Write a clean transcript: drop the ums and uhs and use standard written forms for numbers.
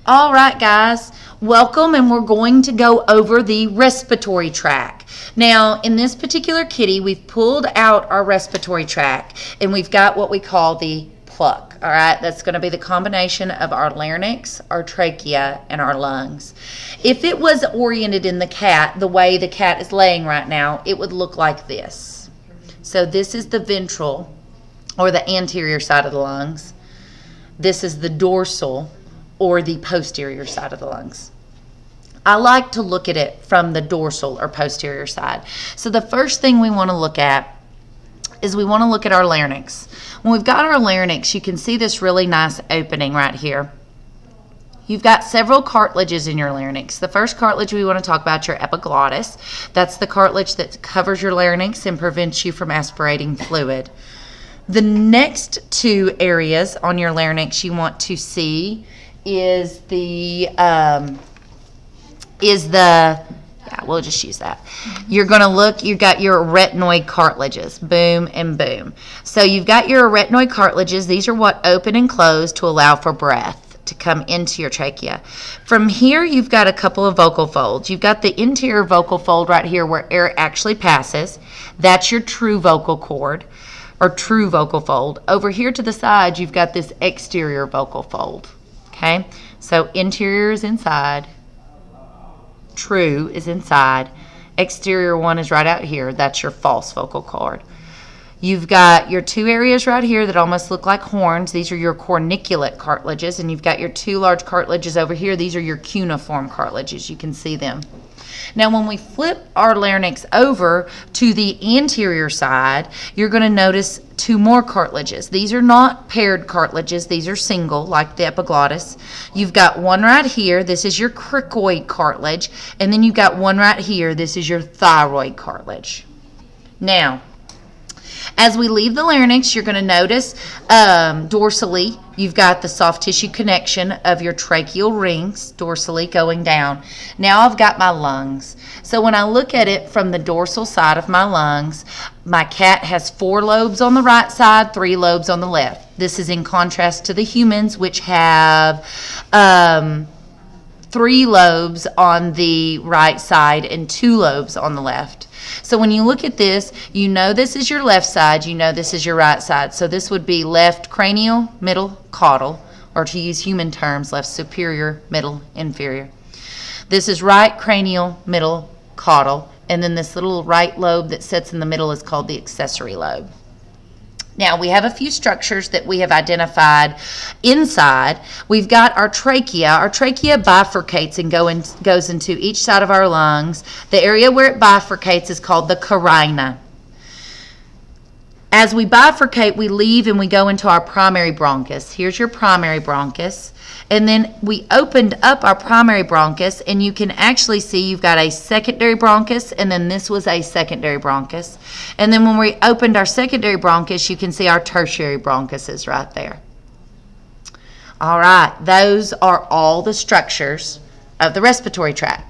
All right, guys, welcome, and we're going to go over the respiratory tract. Now, in this particular kitty, we've pulled out our respiratory tract, and we've got what we call the pluck. All right, that's going to be the combination of our larynx, our trachea, and our lungs. If it was oriented in the cat, the way the cat is laying right now, it would look like this. So this is the ventral, or the anterior side of the lungs. This is the dorsal, or the posterior side of the lungs. I like to look at it from the dorsal or posterior side. So the first thing we want to look at is we want to look at our larynx. When we've got our larynx, you can see this really nice opening right here. You've got several cartilages in your larynx. The first cartilage we want to talk about is your epiglottis. That's the cartilage that covers your larynx and prevents you from aspirating fluid. The next two areas on your larynx you want to see is we'll just use that. You're going to look, you've got your arytenoid cartilages, boom and boom. So you've got your arytenoid cartilages. These are what open and close to allow for breath to come into your trachea. From here, you've got a couple of vocal folds. You've got the interior vocal fold right here where air actually passes. That's your true vocal cord, or true vocal fold. Over here to the side, you've got this exterior vocal fold. Okay, so interior is inside, true is inside, exterior one is right out here. That's your false vocal cord. You've got your two areas right here that almost look like horns. These are your corniculate cartilages, and you've got your two large cartilages over here. These are your cuneiform cartilages. You can see them. Now, when we flip our larynx over to the anterior side, you're going to notice two more cartilages. These are not paired cartilages. These are single, like the epiglottis. You've got one right here. This is your cricoid cartilage. And then you've got one right here. This is your thyroid cartilage. Now, as we leave the larynx, you're going to notice dorsally, you've got the soft tissue connection of your tracheal rings dorsally going down. Now I've got my lungs. So when I look at it from the dorsal side of my lungs, my cat has 4 lobes on the right side, 3 lobes on the left. This is in contrast to the humans, which have 3 lobes on the right side and 2 lobes on the left. So when you look at this, you know this is your left side, you know this is your right side. So this would be left cranial, middle caudal, or to use human terms, left superior, middle inferior. This is right cranial, middle caudal, and then this little right lobe that sits in the middle is called the accessory lobe. Now, we have a few structures that we have identified inside. We've got our trachea. Our trachea bifurcates and goes into each side of our lungs. The area where it bifurcates is called the carina. As we bifurcate, we leave and we go into our primary bronchus. Here's your primary bronchus. And then we opened up our primary bronchus, and you can actually see you've got a secondary bronchus, and then this was a secondary bronchus. And then when we opened our secondary bronchus, you can see our tertiary bronchus is right there. All right, those are all the structures of the respiratory tract.